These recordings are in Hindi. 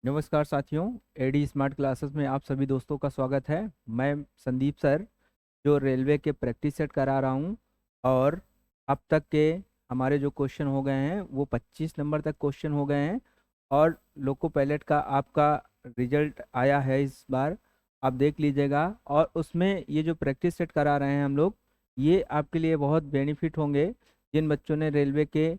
नमस्कार साथियों। एडी स्मार्ट क्लासेस में आप सभी दोस्तों का स्वागत है। मैं संदीप सर जो रेलवे के प्रैक्टिस सेट करा रहा हूँ। और अब तक के हमारे जो क्वेश्चन हो गए हैं वो 25 नंबर तक क्वेश्चन हो गए हैं। और लोको पायलट का आपका रिजल्ट आया है इस बार, आप देख लीजिएगा। और उसमें ये जो प्रैक्टिस सेट करा रहे हैं हम लोग, ये आपके लिए बहुत बेनिफिट होंगे। जिन बच्चों ने रेलवे के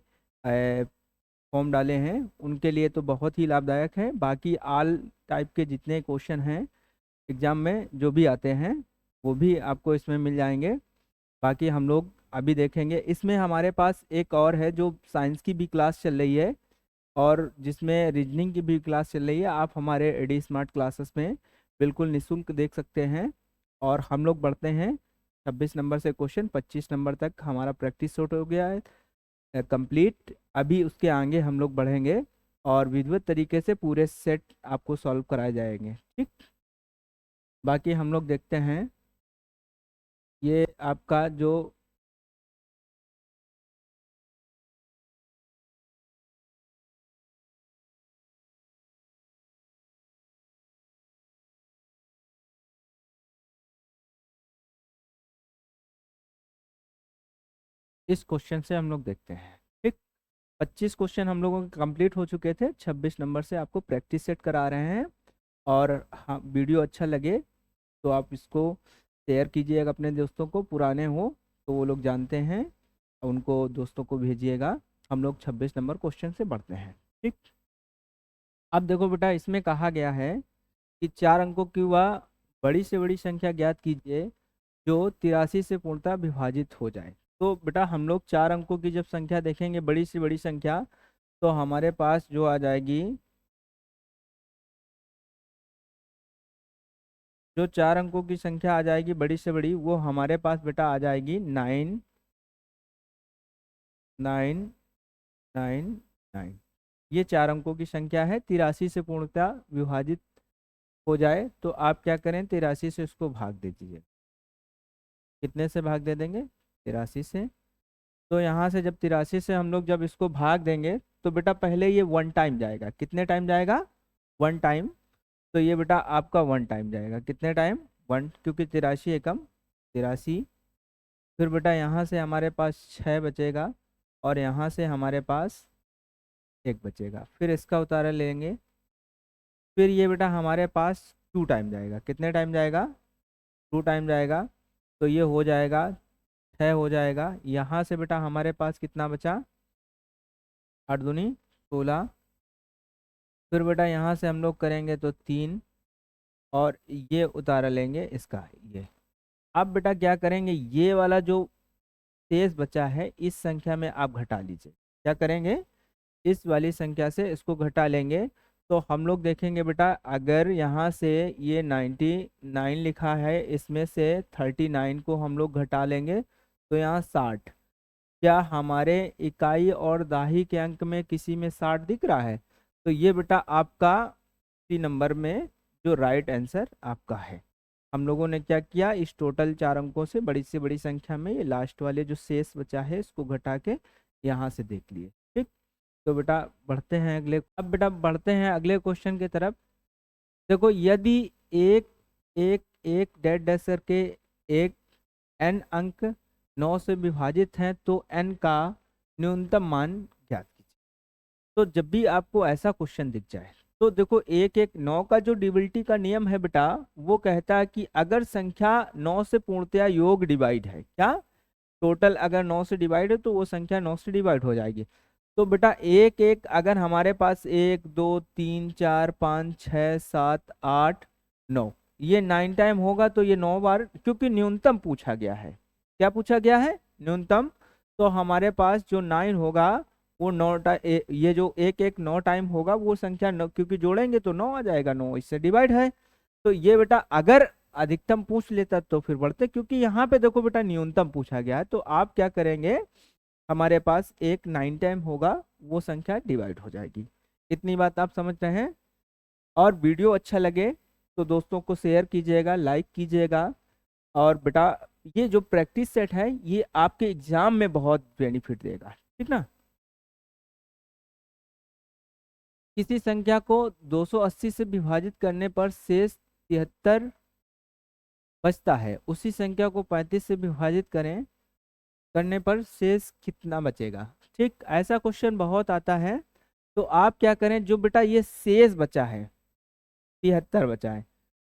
फॉर्म डाले हैं उनके लिए तो बहुत ही लाभदायक है। बाकी आल टाइप के जितने क्वेश्चन हैं एग्जाम में जो भी आते हैं वो भी आपको इसमें मिल जाएंगे। बाकी हम लोग अभी देखेंगे। इसमें हमारे पास एक और है जो साइंस की भी क्लास चल रही है और जिसमें रीजनिंग की भी क्लास चल रही है। आप हमारे एडी स्मार्ट क्लासेस में बिल्कुल निःशुल्क देख सकते हैं। और हम लोग बढ़ते हैं 26 नंबर से क्वेश्चन 25 नंबर तक हमारा प्रैक्टिस शॉट हो गया है कंप्लीट। अभी उसके आगे हम लोग बढ़ेंगे और विधिवत तरीके से पूरे सेट आपको सॉल्व कराए जाएंगे। ठीक। बाकी हम लोग देखते हैं ये आपका जो इस क्वेश्चन से हम लोग देखते हैं। ठीक। 25 क्वेश्चन हम लोगों के कंप्लीट हो चुके थे। 26 नंबर से आपको प्रैक्टिस सेट करा रहे हैं। और हाँ, वीडियो अच्छा लगे तो आप इसको शेयर कीजिएगा अपने दोस्तों को। पुराने हो तो वो लोग जानते हैं, उनको दोस्तों को भेजिएगा। हम लोग 26 नंबर क्वेश्चन से बढ़ते हैं। ठीक। अब देखो बेटा, इसमें कहा गया है कि 4 अंकों की वह बड़ी से बड़ी संख्या ज्ञात कीजिए जो 83 से पूर्णतः विभाजित हो जाए। तो बेटा हम लोग 4 अंकों की जब संख्या देखेंगे, बड़ी से बड़ी संख्या, तो हमारे पास जो आ जाएगी, जो 4 अंकों की संख्या आ जाएगी बड़ी से बड़ी, वो हमारे पास बेटा आ जाएगी 9 9 9 9। ये 4 अंकों की संख्या है। 83 से पूर्णतः विभाजित हो जाए तो आप क्या करें, 83 से उसको भाग दे दीजिए। कितने से भाग दे देंगे? 83 से। तो यहाँ से जब 83 से हम लोग जब इसको भाग देंगे तो बेटा पहले ये 1 टाइम जाएगा। कितने टाइम जाएगा? 1 टाइम। तो ये बेटा आपका 1 टाइम जाएगा। कितने टाइम? 1, क्योंकि 83 एकम 83। फिर बेटा यहाँ से हमारे पास 6 बचेगा और यहाँ से हमारे पास 1 बचेगा। फिर इसका उतारा लेंगे। फिर ये बेटा हमारे पास 2 टाइम जाएगा। कितने टाइम जाएगा? 2 टाइम जाएगा। तो ये हो जाएगा 6 हो जाएगा। यहाँ से बेटा हमारे पास कितना बचा? 8 दूनी 16। फिर बेटा यहाँ से हम लोग करेंगे तो 3, और ये उतारा लेंगे इसका ये। अब बेटा क्या करेंगे, ये वाला जो शेष बचा है इस संख्या में आप घटा लीजिए। क्या करेंगे? इस वाली संख्या से इसको घटा लेंगे। तो हम लोग देखेंगे बेटा, अगर यहाँ से ये 99 लिखा है, इसमें से 39 को हम लोग घटा लेंगे तो यहाँ 60। क्या हमारे इकाई और दाही के अंक में किसी में 60 दिख रहा है? तो ये बेटा आपका 3 नंबर में जो राइट आंसर आपका है। हम लोगों ने क्या किया, इस टोटल 4 अंकों से बड़ी से बड़ी संख्या में ये लास्ट वाले जो शेष बचा है इसको घटा के यहाँ से देख लिए। ठीक। तो बेटा बढ़ते हैं अगले। अब बेटा बढ़ते हैं अगले क्वेश्चन की तरफ। देखो, यदि एक एक एक डैश डैश करके एक n अंक 9 से विभाजित हैं तो n का न्यूनतम मान ज्ञात कीजिए। तो जब भी आपको ऐसा क्वेश्चन दिख जाए तो देखो, एक एक 9 का जो डिविजिबिलिटी का नियम है बेटा, वो कहता है कि अगर संख्या 9 से पूर्णतया योग डिवाइड है, क्या टोटल अगर 9 से डिवाइड है तो वो संख्या 9 से डिवाइड हो जाएगी। तो बेटा एक एक अगर हमारे पास 1 2 3 4 5 6 7 8 9, ये 9 टाइम होगा तो ये 9 बार, क्योंकि न्यूनतम पूछा गया है। क्या पूछा गया है? न्यूनतम। तो हमारे पास जो 9 होगा वो 9 ये जो एक एक 9 टाइम होगा वो संख्या 9, क्योंकि जोड़ेंगे तो 9 आ जाएगा, 9 इससे डिवाइड है। तो ये बेटा अगर अधिकतम पूछ लेता तो फिर बढ़ते, क्योंकि यहाँ पे देखो बेटा न्यूनतम पूछा गया है। तो आप क्या करेंगे, हमारे पास एक 9 टाइम होगा, वो संख्या डिवाइड हो जाएगी। इतनी बात आप समझ रहे हैं? और वीडियो अच्छा लगे तो दोस्तों को शेयर कीजिएगा, लाइक कीजिएगा। और बेटा ये जो प्रैक्टिस सेट है ये आपके एग्जाम में बहुत बेनिफिट देगा। ठीक ना? किसी संख्या को 280 से विभाजित करने पर शेष 73 बचता है, उसी संख्या को 35 से विभाजित करने पर शेष कितना बचेगा। ठीक, ऐसा क्वेश्चन बहुत आता है। तो आप क्या करें, जो बेटा ये शेष बचा है 73 बचा है,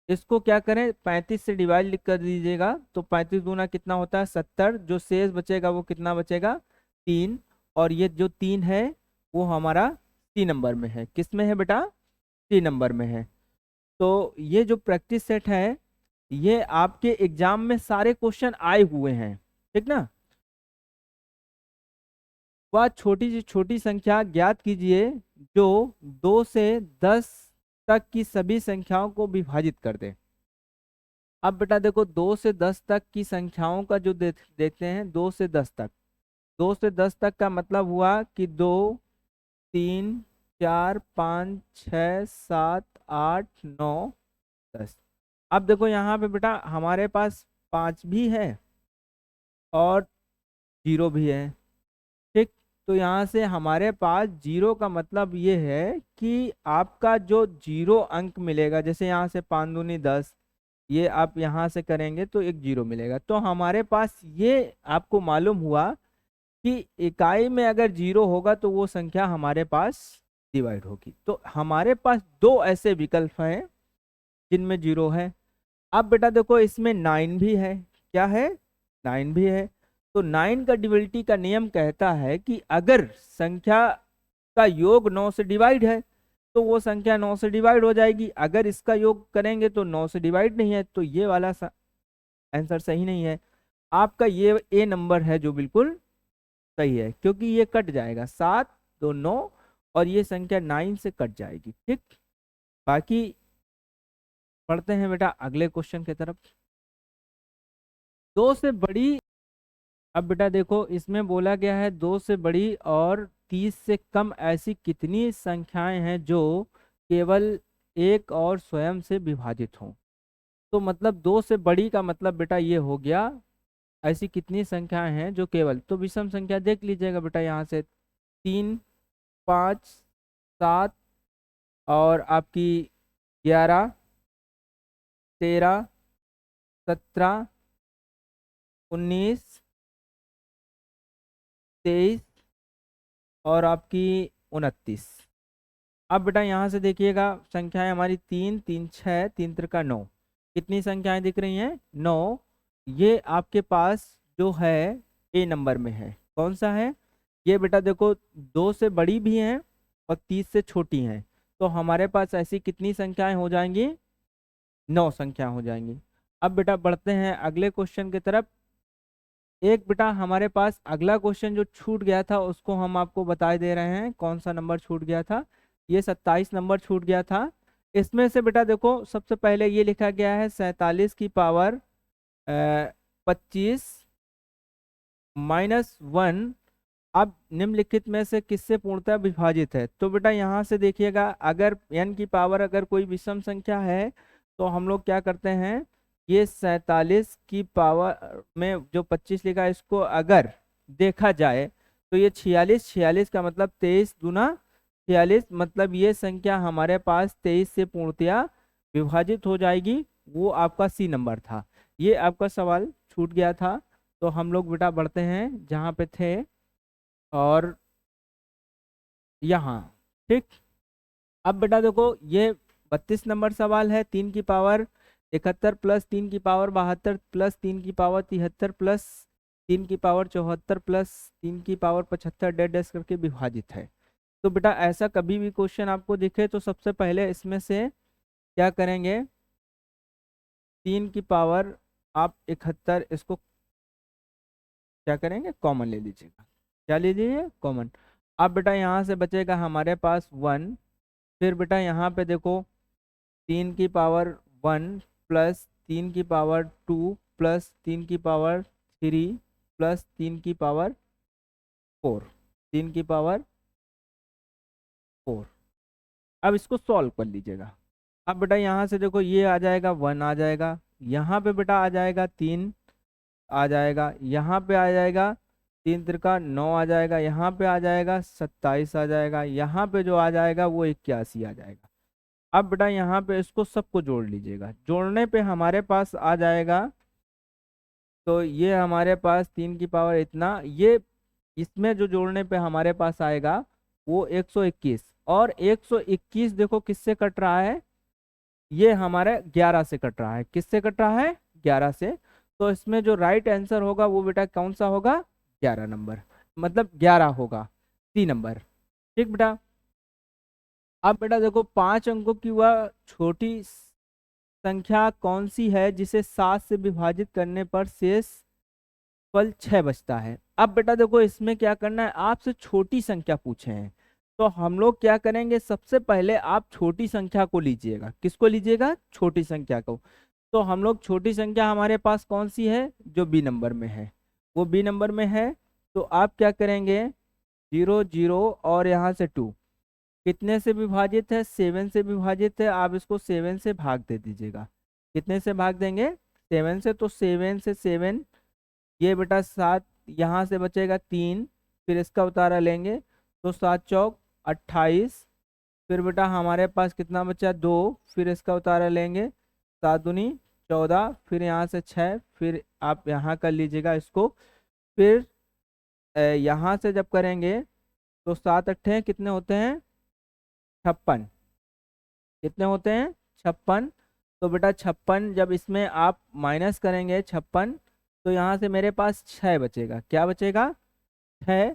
इसको क्या करें 35 से डिवाइड लिख कर दीजिएगा। तो 35 दूना कितना होता है 70, जो शेष बचेगा वो कितना बचेगा 3। और ये जो 3 है वो हमारा सी नंबर में है। किस में है बेटा, सी नंबर में है। तो ये जो प्रैक्टिस सेट है ये आपके एग्जाम में सारे क्वेश्चन आए हुए हैं, ठीक ना। वह छोटी से छोटी संख्या ज्ञात कीजिए जो 2 से 10 तक की सभी संख्याओं को विभाजित कर दे। अब बेटा देखो 2 से 10 तक की संख्याओं का जो देखते हैं 2 से 10 तक, 2 से 10 तक का मतलब हुआ कि 2 3 4 5 6 7 8 9 10। अब देखो यहाँ पे बेटा हमारे पास 5 भी है और 0 भी है। ठीक, तो यहाँ से हमारे पास 0 का मतलब ये है कि आपका जो 0 अंक मिलेगा, जैसे यहाँ से 5 दूनी 10, ये आप यहाँ से करेंगे तो एक 0 मिलेगा। तो हमारे पास ये आपको मालूम हुआ कि इकाई में अगर 0 होगा तो वो संख्या हमारे पास डिवाइड होगी। तो हमारे पास 2 ऐसे विकल्प हैं जिनमें 0 है। अब बेटा देखो इसमें 9 भी है, क्या है 9 भी है। तो 9 का डिविजिबिलिटी का नियम कहता है कि अगर संख्या का योग 9 से डिवाइड है तो वो संख्या 9 से डिवाइड हो जाएगी। अगर इसका योग करेंगे तो 9 से डिवाइड नहीं है, तो ये वाला आंसर सही नहीं है। आपका ये ए नंबर है जो बिल्कुल सही है, क्योंकि ये कट जाएगा 7 2 9 और ये संख्या 9 से कट जाएगी। ठीक, बाकी पढ़ते हैं बेटा अगले क्वेश्चन की तरफ। 2 से बड़ी, अब बेटा देखो इसमें बोला गया है 2 से बड़ी और 30 से कम ऐसी कितनी संख्याएं हैं जो केवल एक और स्वयं से विभाजित हों। तो मतलब 2 से बड़ी का मतलब बेटा ये हो गया ऐसी कितनी संख्याएं हैं जो केवल, तो विषम संख्या देख लीजिएगा बेटा यहाँ से 3 5 7 और आपकी 11 13 17 19 23 और आपकी 29। अब बेटा यहाँ से देखिएगा संख्याएं हमारी 3 3 6 3 त्रिका 9, कितनी संख्याएं दिख रही हैं 9। ये आपके पास जो है ए नंबर में है, कौन सा है ये बेटा देखो 2 से बड़ी भी हैं और 30 से छोटी हैं। तो हमारे पास ऐसी कितनी संख्याएं हो जाएंगी 9 संख्या हो जाएंगी। अब बेटा बढ़ते हैं अगले क्वेश्चन की तरफ। एक बेटा हमारे पास अगला क्वेश्चन जो छूट गया था उसको हम आपको बता दे रहे हैं, कौन सा नंबर छूट गया था, ये 27 नंबर छूट गया था। इसमें से बेटा देखो सबसे पहले ये लिखा गया है 47 की पावर 25 -1 अब निम्नलिखित में से किससे पूर्णतः विभाजित है। तो बेटा यहाँ से देखिएगा अगर n की पावर अगर कोई विषम संख्या है तो हम लोग क्या करते हैं, ये 47 की पावर में जो 25 लिखा है इसको अगर देखा जाए तो ये 46, 46 का मतलब 23 दूना 46, मतलब ये संख्या हमारे पास 23 से पूर्णतया विभाजित हो जाएगी। वो आपका सी नंबर था। ये आपका सवाल छूट गया था। तो हम लोग बेटा बढ़ते हैं जहाँ पे थे और यहाँ। ठीक, अब बेटा देखो ये 32 नंबर सवाल है। 3 की पावर 71 प्लस 3 की पावर 72 प्लस 3 की पावर 73 प्लस 3 की पावर 74 प्लस 3 की पावर 75 डैश डैश करके विभाजित है। तो बेटा ऐसा कभी भी क्वेश्चन आपको दिखे तो सबसे पहले इसमें से क्या करेंगे, 3 की पावर आप 71 इसको क्या करेंगे कॉमन ले लीजिएगा। क्या ले लीजिए कॉमन। अब बेटा यहाँ से बचेगा हमारे पास 1। फिर बेटा यहाँ पे देखो 3 की पावर 1 प्लस 3 की पावर 2 प्लस 3 की पावर 3 प्लस 3 की पावर 4, 3 की पावर 4। अब इसको सॉल्व कर लीजिएगा। अब बेटा यहाँ से देखो ये आ जाएगा 1 आ जाएगा, यहाँ पे बेटा आ जाएगा 3 आ जाएगा, यहाँ पे आ जाएगा 3 त्रिका 9 आ जाएगा, यहाँ पे आ जाएगा 27 आ जाएगा, यहाँ पे जो आ जाएगा वो 81 आ जाएगा। अब बेटा यहाँ पे इसको सबको जोड़ लीजिएगा, जोड़ने पे हमारे पास आ जाएगा, तो ये हमारे पास 3 की पावर इतना, ये इसमें जो जोड़ने पे हमारे पास आएगा वो 121, और 121 देखो किससे कट रहा है, ये हमारे 11 से कट रहा है। किससे कट रहा है? 11 से। तो इसमें जो राइट आंसर होगा वो बेटा कौन सा होगा? 11 नंबर, मतलब 11 होगा, सी नंबर। ठीक बेटा। अब बेटा देखो 5 अंकों की वह छोटी संख्या कौन सी है जिसे 7 से विभाजित करने पर शेष फल 6 बचता है। अब बेटा देखो इसमें क्या करना है, आपसे छोटी संख्या पूछे हैं, तो हम लोग क्या करेंगे, सबसे पहले आप छोटी संख्या को लीजिएगा। किसको लीजिएगा? छोटी संख्या को। तो हम लोग छोटी संख्या हमारे पास कौन सी है? जो बी नंबर में है, वो बी नंबर में है। तो आप क्या करेंगे, 0 0 और यहाँ से 2 कितने से विभाजित है? 7 से विभाजित है। आप इसको 7 से भाग दे दीजिएगा। कितने से भाग देंगे? 7 से। तो 7 से 7, ये बेटा 7, यहाँ से बचेगा 3, फिर इसका उतारा लेंगे तो 7 चौक 28, फिर बेटा हमारे पास कितना बचा? 2, फिर इसका उतारा लेंगे 7 दूनी 14, फिर यहाँ से 6, फिर आप यहाँ कर लीजिएगा इसको, फिर यहाँ से जब करेंगे तो 7 अट्ठे कितने होते हैं? 56। कितने होते हैं? 56। तो बेटा 56 जब इसमें आप माइनस करेंगे 56, तो यहाँ से मेरे पास 6 बचेगा। क्या बचेगा? 6।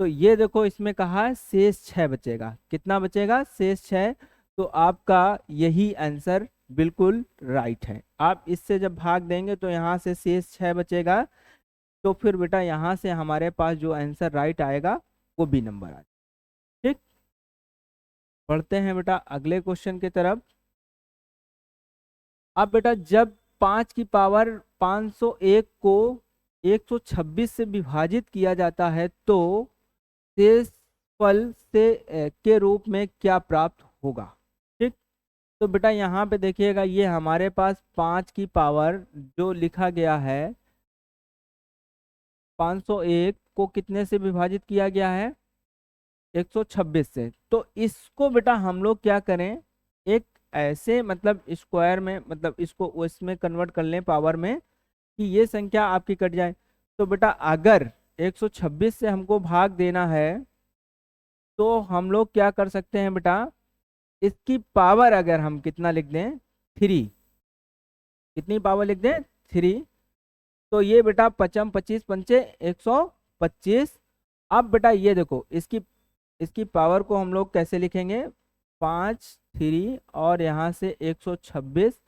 तो ये देखो इसमें कहा है शेष 6 बचेगा। कितना बचेगा? शेष 6। तो आपका यही आंसर बिल्कुल राइट है। आप इससे जब भाग देंगे तो यहाँ से शेष 6 बचेगा, तो फिर बेटा यहाँ से हमारे पास जो आंसर राइट आएगा वो बी नंबर आएगा। ठीक, बढ़ते हैं बेटा अगले क्वेश्चन की तरफ। अब बेटा जब 5 की पावर 501 को 126 से विभाजित किया जाता है तो शेष फल से के रूप में क्या प्राप्त होगा? ठीक, तो बेटा यहाँ पे देखिएगा, ये हमारे पास 5 की पावर जो लिखा गया है 501 को कितने से विभाजित किया गया है? 126 से। तो इसको बेटा हम लोग क्या करें, एक ऐसे मतलब स्क्वायर में, मतलब इसको उसमें कन्वर्ट कर लें पावर में, कि ये संख्या आपकी कट जाए। तो बेटा अगर 126 से हमको भाग देना है तो हम लोग क्या कर सकते हैं बेटा, इसकी पावर अगर हम कितना लिख दें, 3। कितनी पावर लिख दें? 3। तो ये बेटा 55 25 पंचे 125। अब बेटा ये देखो इसकी पावर को हम लोग कैसे लिखेंगे, 5 3 और यहाँ से 126।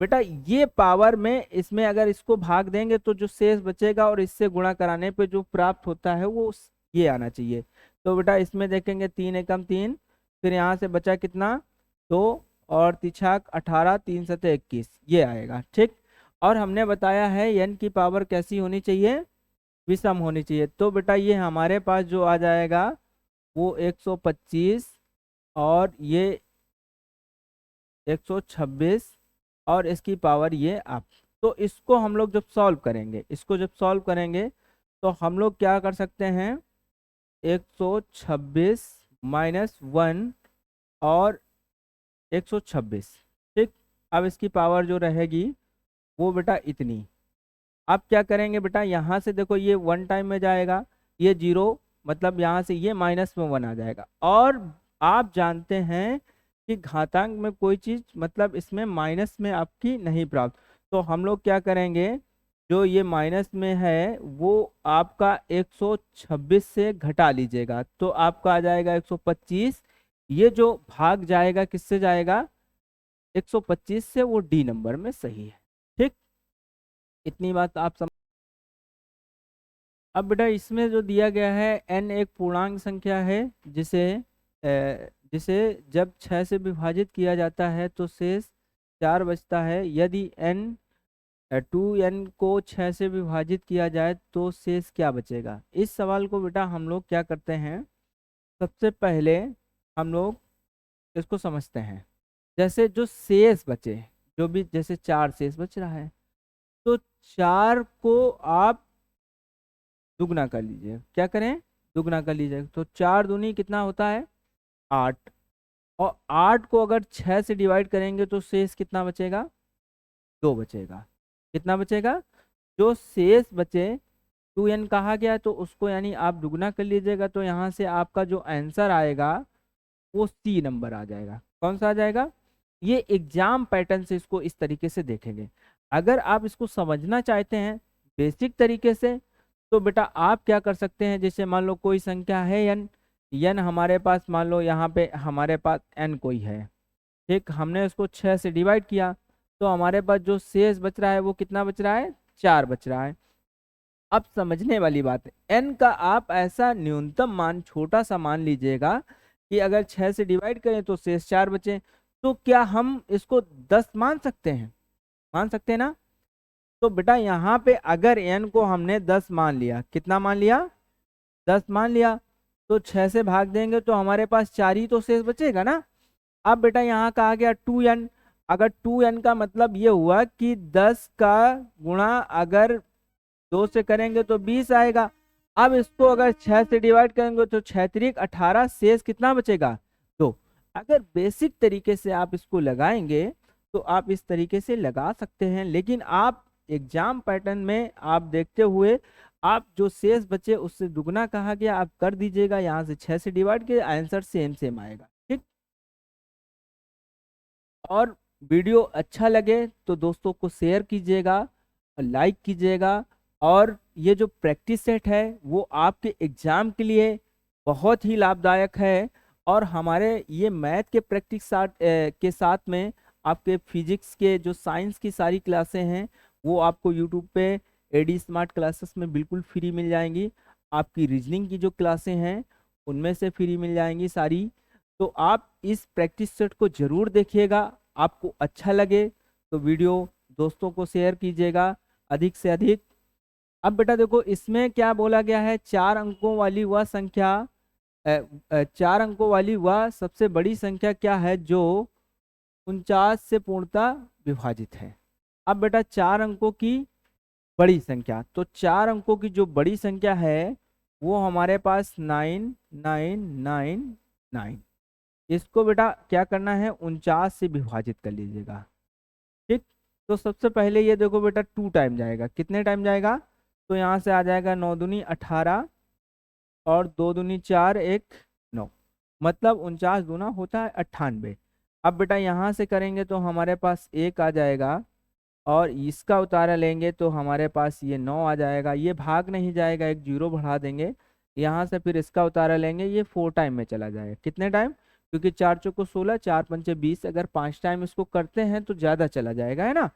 बेटा ये पावर में इसमें अगर इसको भाग देंगे तो जो शेष बचेगा और इससे गुणा कराने पे जो प्राप्त होता है वो ये आना चाहिए। तो बेटा इसमें देखेंगे 3 एकम 3, फिर यहाँ से बचा कितना? 2 और तिछाक 18, 3 सते 21, ये आएगा। ठीक, और हमने बताया है n की पावर कैसी होनी चाहिए? विषम होनी चाहिए। तो बेटा ये हमारे पास जो आ जाएगा वो 125 और ये 126 और इसकी पावर ये आप। तो इसको हम लोग जब सॉल्व करेंगे, इसको जब सॉल्व करेंगे तो हम लोग क्या कर सकते हैं, 126 माइनस 1 और 126। ठीक, अब इसकी पावर जो रहेगी वो बेटा इतनी। अब क्या करेंगे बेटा, यहाँ से देखो ये 1 टाइम में जाएगा, ये 0, मतलब यहाँ से ये माइनस में 1 आ जाएगा। और आप जानते हैं कि घातांक में कोई चीज मतलब इसमें माइनस में आपकी नहीं प्राप्त। तो हम लोग क्या करेंगे, जो ये माइनस में है वो आपका 126 से घटा लीजिएगा, तो आपका आ जाएगा 125। ये जो भाग जाएगा किससे जाएगा? 125 से, वो डी नंबर में सही है। ठीक, इतनी बात आप समझ। अब बेटा इसमें जो दिया गया है n एक पूर्णांक संख्या है जिसे जब 6 से विभाजित किया जाता है तो शेष 4 बचता है। यदि n 2n को 6 से विभाजित किया जाए तो शेष क्या बचेगा? इस सवाल को बेटा हम लोग क्या करते हैं, सबसे पहले हम लोग इसको समझते हैं। जैसे जो शेष बचे, जो भी जैसे 4 शेष बच रहा है, तो 4 को आप दुगना कर लीजिए। क्या करें? दुगना कर लीजिए। तो 4 दूनी कितना होता है? 8। और 8 को अगर 6 से डिवाइड करेंगे तो शेष कितना बचेगा? 2 बचेगा। कितना बचेगा? जो शेष बचे 2n कहा गया, तो उसको यानी आप दुगना कर लीजिएगा, तो यहाँ से आपका जो आंसर आएगा वो सी नंबर आ जाएगा। कौन सा आ जाएगा? ये एग्जाम पैटर्न से इसको इस तरीके से देखेंगे। अगर आप इसको समझना चाहते हैं बेसिक तरीके से, तो बेटा आप क्या कर सकते हैं, जैसे मान लो कोई संख्या है n हमारे पास, मान लो यहाँ पे हमारे पास n कोई है, ठीक, हमने उसको 6 से डिवाइड किया, तो हमारे पास जो शेष बच रहा है वो कितना बच रहा है? 4 बच रहा है। अब समझने वाली बात है, n का आप ऐसा न्यूनतम मान, छोटा सा मान लीजिएगा कि अगर 6 से डिवाइड करें तो शेष 4 बचे, तो क्या हम इसको 10 मान सकते हैं? मान सकते हैं ना? तो बेटा यहाँ पे अगर n को हमने 10 मान लिया, कितना मान लिया? 10 मान लिया, तो 6 से भाग देंगे तो हमारे पास 4 ही तो शेष बचेगा ना। अब बेटा यहाँ कहा गया 2n, अगर 2n का मतलब ये हुआ कि 10 का गुणा अगर 2 से करेंगे तो 20 आएगा। अब इसको अगर 6 से डिवाइड करेंगे तो 6 3 18, शेष कितना बचेगा? 2। अगर बेसिक तरीके से आप इसको लगाएंगे तो आप इस तरीके से लगा सकते हैं, लेकिन आप एग्जाम पैटर्न में आप देखते हुए आप जो शेष बचे उससे दुगना कहा गया आप कर दीजिएगा, यहाँ से 6 से डिवाइड के आंसर सेम सेम आएगा। ठीक। और वीडियो अच्छा लगे तो दोस्तों को शेयर कीजिएगा, लाइक कीजिएगा, और ये जो प्रैक्टिस सेट है वो आपके एग्जाम के लिए बहुत ही लाभदायक है। और हमारे ये मैथ के प्रैक्टिस के साथ में आपके फिजिक्स के जो साइंस की सारी क्लासें हैं वो आपको यूट्यूब पे एडी स्मार्ट क्लासेस में बिल्कुल फ्री मिल जाएंगी। आपकी रीजनिंग की जो क्लासें हैं उनमें से फ्री मिल जाएंगी सारी। तो आप इस प्रैक्टिस सेट को ज़रूर देखिएगा, आपको अच्छा लगे तो वीडियो दोस्तों को शेयर कीजिएगा अधिक से अधिक। अब बेटा देखो इसमें क्या बोला गया है, 4 अंकों वाली वह संख्या 4 अंकों वाली वह सबसे बड़ी संख्या क्या है जो 49 से पूर्णतः विभाजित है। अब बेटा 4 अंकों की बड़ी संख्या, तो 4 अंकों की जो बड़ी संख्या है वो हमारे पास 9999। इसको बेटा क्या करना है, 49 से विभाजित कर लीजिएगा। ठीक। तो सबसे पहले ये देखो बेटा 2 टाइम जाएगा, कितने टाइम जाएगा? तो यहाँ से आ जाएगा 9 दूनी 18 और 2 दूनी 4 1 9, मतलब 49 दूना होता है 98। अब बेटा यहाँ से करेंगे तो हमारे पास 1 आ जाएगा, और इसका उतारा लेंगे तो हमारे पास ये 9 आ जाएगा। ये भाग नहीं जाएगा, एक 0 बढ़ा देंगे यहाँ से, फिर इसका उतारा लेंगे, ये 4 टाइम में चला जाएगा। कितने टाइम? क्योंकि 4 चौको 16, 4 पंचे 20, अगर 5 टाइम इसको करते हैं तो ज़्यादा चला जाएगा, है ना।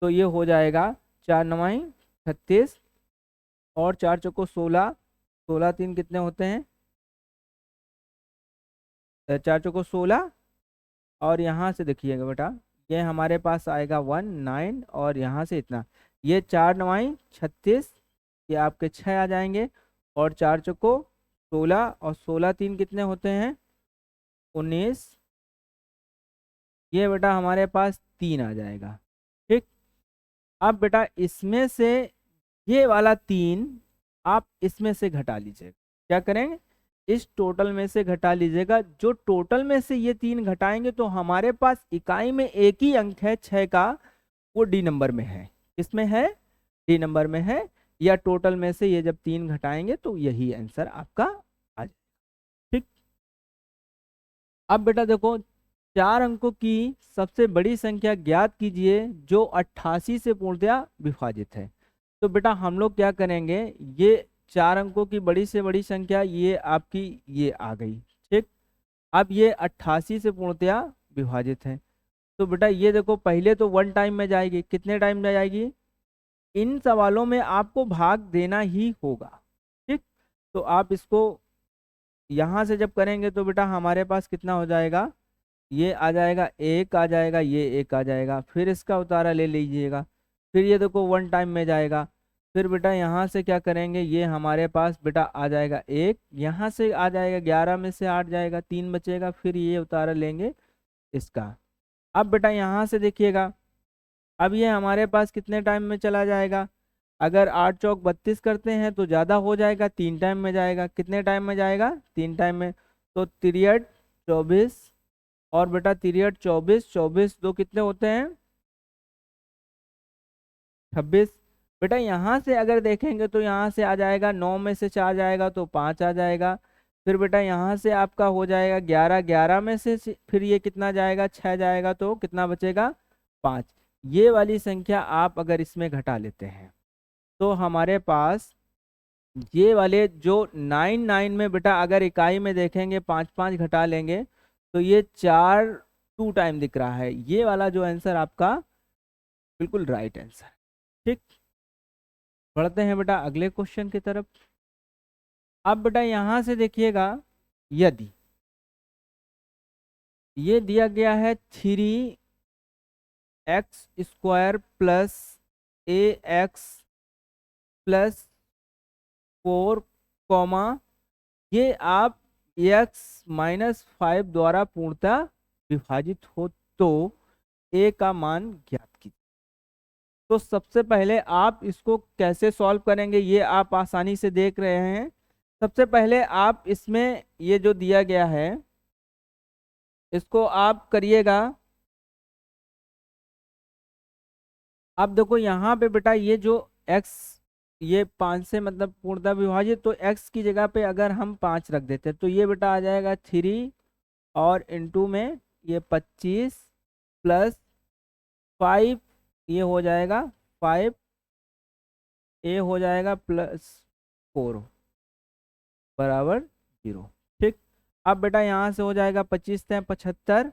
तो ये हो जाएगा 4 9 36 और 4 चौको 16, 16 3 कितने होते हैं? 4 चौको 16, और यहाँ से देखिएगा बेटा ये हमारे पास आएगा 1 9, और यहाँ से इतना, ये 4 9 36, ये आपके 6 आ जाएंगे, और 4 चौको 16 और 16 3 कितने होते हैं? 19, ये बेटा हमारे पास 3 आ जाएगा। ठीक। अब बेटा इसमें से ये वाला 3 आप इसमें से घटा लीजिएगा। क्या करेंगे? इस टोटल में से घटा लीजिएगा। जो टोटल में से ये 3 घटाएंगे तो हमारे पास इकाई में एक ही अंक है 6 का, वो डी नंबर में है। किसमें है? डी नंबर में है। या टोटल में से ये जब 3 घटाएंगे तो यही आंसर आपका आ जाएगा। ठीक। अब बेटा देखो 4 अंकों की सबसे बड़ी संख्या ज्ञात कीजिए जो 88 से पूर्णतया विभाजित है। तो बेटा हम लोग क्या करेंगे, ये 4 अंकों की बड़ी से बड़ी संख्या ये आपकी ये आ गई। ठीक। अब ये 88 से पूर्णतया विभाजित है, तो बेटा ये देखो पहले तो 1 टाइम में जाएगी। कितने टाइम में जाएगी? इन सवालों में आपको भाग देना ही होगा। ठीक। तो आप इसको यहाँ से जब करेंगे तो बेटा हमारे पास कितना हो जाएगा, ये आ जाएगा 1 आ जाएगा, ये 1 आ जाएगा, फिर इसका उतारा ले लीजिएगा, फिर ये देखो 1 टाइम में जाएगा। फिर बेटा यहाँ से क्या करेंगे, ये हमारे पास बेटा आ जाएगा 1, यहाँ से आ जाएगा 11 में से 8 जाएगा, 3 बचेगा, फिर ये उतारा लेंगे इसका। अब बेटा यहाँ से देखिएगा, अब ये हमारे पास कितने टाइम में चला जाएगा, अगर 8 चौक 32 करते हैं तो ज़्यादा हो जाएगा, 3 टाइम में जाएगा। कितने टाइम में जाएगा? 3 टाइम में। तो 3 24 और बेटा 3 24, 24 दो कितने होते हैं? 26। बेटा यहाँ से अगर देखेंगे तो यहाँ से आ जाएगा 9 में से 4 जाएगा तो 5 आ जाएगा। फिर बेटा यहाँ से आपका हो जाएगा 11, 11 में से फिर ये कितना जाएगा? 6 जाएगा तो कितना बचेगा? 5। ये वाली संख्या आप अगर इसमें घटा लेते हैं तो हमारे पास ये वाले जो 9 9 में बेटा अगर इकाई में देखेंगे 5 5 घटा लेंगे तो ये 4 2 टाइम दिख रहा है। ये वाला जो आंसर आपका बिल्कुल राइट आंसर। ठीक, बढ़ते हैं बेटा अगले क्वेश्चन की तरफ। अब बेटा यहां से देखिएगा, यदि ये दिया गया है 3x² plus ax plus 4 comma ये आप x-5 द्वारा पूर्णतः विभाजित हो तो a का मान ज्ञात कीजिए। तो सबसे पहले आप इसको कैसे सॉल्व करेंगे ये आप आसानी से देख रहे हैं। सबसे पहले आप इसमें ये जो दिया गया है इसको आप करिएगा। आप देखो यहाँ पे बेटा ये जो x ये 5 से मतलब पूर्णतः विभाजित, तो x की जगह पे अगर हम 5 रख देते तो ये बेटा आ जाएगा 3 और इनटू में ये 25 प्लस 5 ये हो जाएगा 5 a हो जाएगा प्लस 4 बराबर 0। ठीक, अब बेटा यहाँ से हो जाएगा 25 से 75,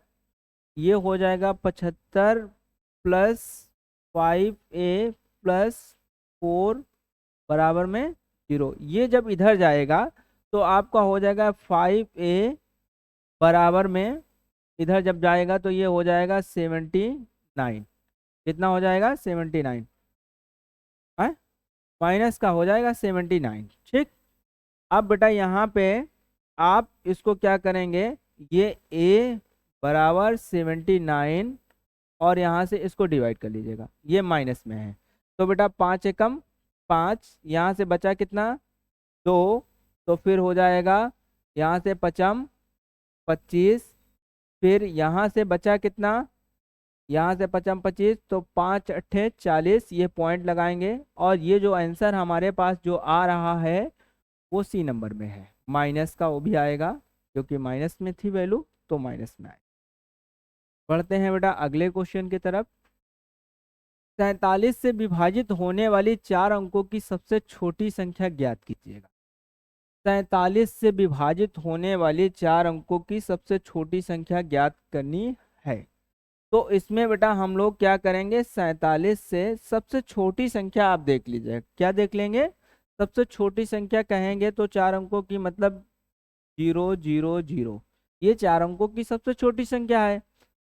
ये हो जाएगा 75 प्लस 5a प्लस 4 बराबर में 0। ये जब इधर जाएगा तो आपका हो जाएगा 5a बराबर में, इधर जब जाएगा तो ये हो जाएगा 79। कितना हो जाएगा? 79 है, माइनस का हो जाएगा 79। ठीक, अब बेटा यहाँ पे आप इसको क्या करेंगे, ये a बराबर 79 और यहाँ से इसको डिवाइड कर लीजिएगा, ये माइनस में है तो बेटा 5 एकम 5, यहाँ से बचा कितना? 2, तो फिर हो जाएगा यहाँ से 5 25, फिर यहाँ से बचा कितना? यहाँ से 5 25, तो 5 8 40, ये पॉइंट लगाएंगे और ये जो आंसर हमारे पास जो आ रहा है वो सी नंबर में है। माइनस का वो भी आएगा क्योंकि माइनस में थी वैल्यू तो माइनस में आएगा। बढ़ते हैं बेटा अगले क्वेश्चन की तरफ। 47 से विभाजित होने वाली 4 अंकों की सबसे छोटी संख्या ज्ञात कीजिएगा। 47 से विभाजित होने वाली 4 अंकों की सबसे छोटी संख्या ज्ञात करनी है। तो इसमें बेटा हम लोग क्या करेंगे, 47 से सबसे छोटी संख्या आप देख लीजिए। क्या देख लेंगे? सबसे छोटी संख्या कहेंगे तो 4 अंकों की, मतलब 0 0 0, ये 4 अंकों की सबसे छोटी संख्या है।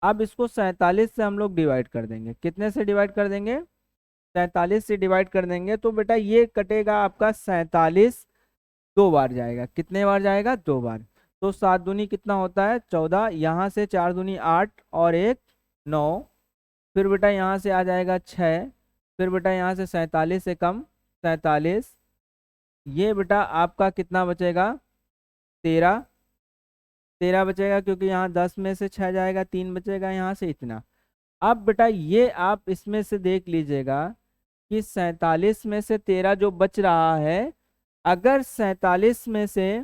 अब इसको 47 से हम लोग डिवाइड कर देंगे। कितने से डिवाइड कर देंगे? 47 से डिवाइड कर देंगे तो बेटा ये कटेगा आपका 47 2 बार जाएगा। कितने बार जाएगा? 2 बार। तो 7 दूनी कितना होता है? 14, यहाँ से 4 दूनी 8 और 1 9, फिर बेटा यहाँ से आ जाएगा 6, फिर बेटा यहाँ से 47 से कम 47, ये बेटा आपका कितना बचेगा? 13 बचेगा क्योंकि यहाँ 10 में से 6 जाएगा, 3 बचेगा यहाँ से इतना। अब बेटा ये आप इसमें से देख लीजिएगा कि 47 में से 13 जो बच रहा है, अगर 47 में से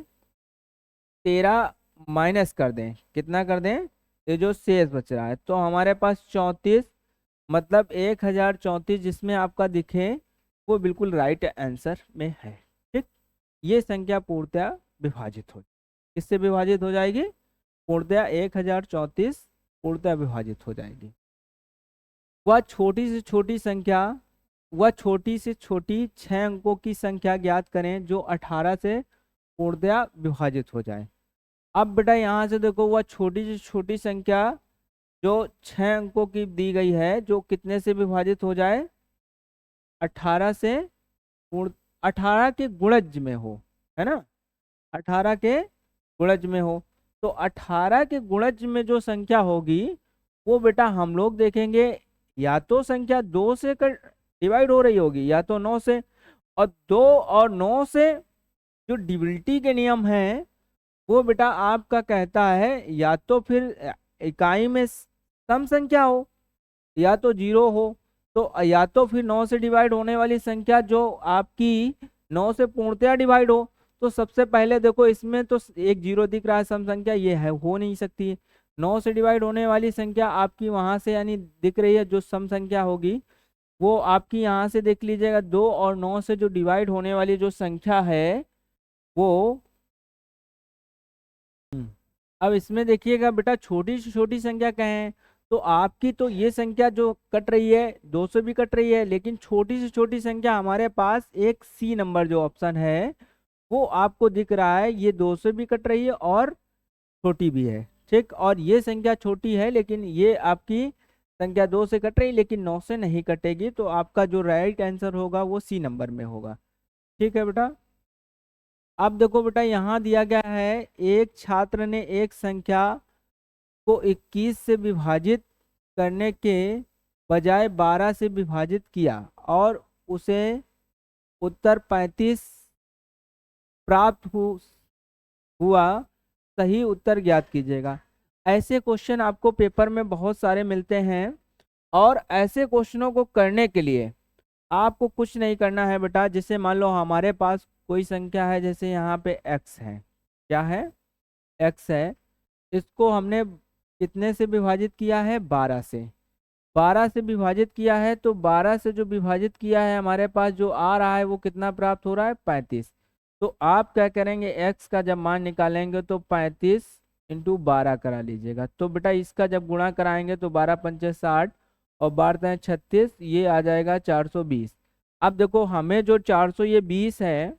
13 माइनस कर दें, कितना कर दें? ये जो शेष बच रहा है, तो हमारे पास 34, मतलब 1034 जिसमें आपका दिखे वो बिल्कुल राइट आंसर में है। ठीक, ये संख्या पूर्णतः विभाजित हो, इससे विभाजित हो जाएगी, पूर्णतः 1034 पूर्णतः विभाजित हो जाएगी। वह छोटी से छोटी संख्या, वह छोटी से छोटी 6 अंकों की संख्या ज्ञात करें जो 18 से पूर्णतः विभाजित हो जाए। अब बेटा यहाँ से देखो, वह छोटी से छोटी संख्या जो 6 अंकों की दी गई है जो कितने से विभाजित हो जाए? 18 से 18 के गुणज में हो, है ना, 18 के गुणज में हो। तो 18 के गुणज में जो संख्या होगी वो बेटा हम लोग देखेंगे या तो संख्या 2 से डिवाइड हो रही होगी, या तो 9 से, और 2 और 9 से जो डिविजिबिलिटी के नियम है वो बेटा आपका कहता है या तो फिर इकाई में सम संख्या हो या तो 0 हो, तो या तो फिर 9 से डिवाइड होने वाली संख्या जो आपकी 9 से पूर्णतया डिवाइड हो। तो सबसे पहले देखो इसमें तो एक 0 दिख रहा है, सम संख्या ये है, हो नहीं सकती है। 9 से डिवाइड होने वाली संख्या आपकी वहां से यानी दिख रही है, जो सम संख्या होगी वो आपकी यहाँ से देख लीजिएगा। 2 और 9 से जो डिवाइड होने वाली जो संख्या है वो अब इसमें देखिएगा बेटा, छोटी से छोटी संख्या कहें तो आपकी तो ये संख्या जो कट रही है 2 से भी कट रही है, लेकिन छोटी से छोटी संख्या हमारे पास एक सी नंबर जो ऑप्शन है वो आपको दिख रहा है, ये 2 से भी कट रही है और छोटी भी है, ठीक। और ये संख्या छोटी है लेकिन ये आपकी संख्या 2 से कट रही है लेकिन 9 से नहीं कटेगी, तो आपका जो राइट आंसर होगा वो सी नंबर में होगा, ठीक है बेटा। अब देखो बेटा, यहाँ दिया गया है एक छात्र ने एक संख्या को 21 से विभाजित करने के बजाय 12 से विभाजित किया और उसे उत्तर 35 प्राप्त हुआ, सही उत्तर ज्ञात कीजिएगा। ऐसे क्वेश्चन आपको पेपर में बहुत सारे मिलते हैं, और ऐसे क्वेश्चनों को करने के लिए आपको कुछ नहीं करना है बेटा। जैसे मान लो हमारे पास कोई संख्या है, जैसे यहाँ पे x है, क्या है, x है, इसको हमने कितने से विभाजित किया है, 12 से। 12 से विभाजित किया है तो 12 से जो विभाजित किया है हमारे पास जो आ रहा है वो कितना प्राप्त हो रहा है, 35। तो आप क्या करेंगे, x का जब मान निकालेंगे तो 35 इंटू 12 करा लीजिएगा। तो बेटा इसका जब गुणा कराएंगे तो 12 पंचे 60 और 12 36, ये आ जाएगा 420। अब देखो हमें जो 420 है,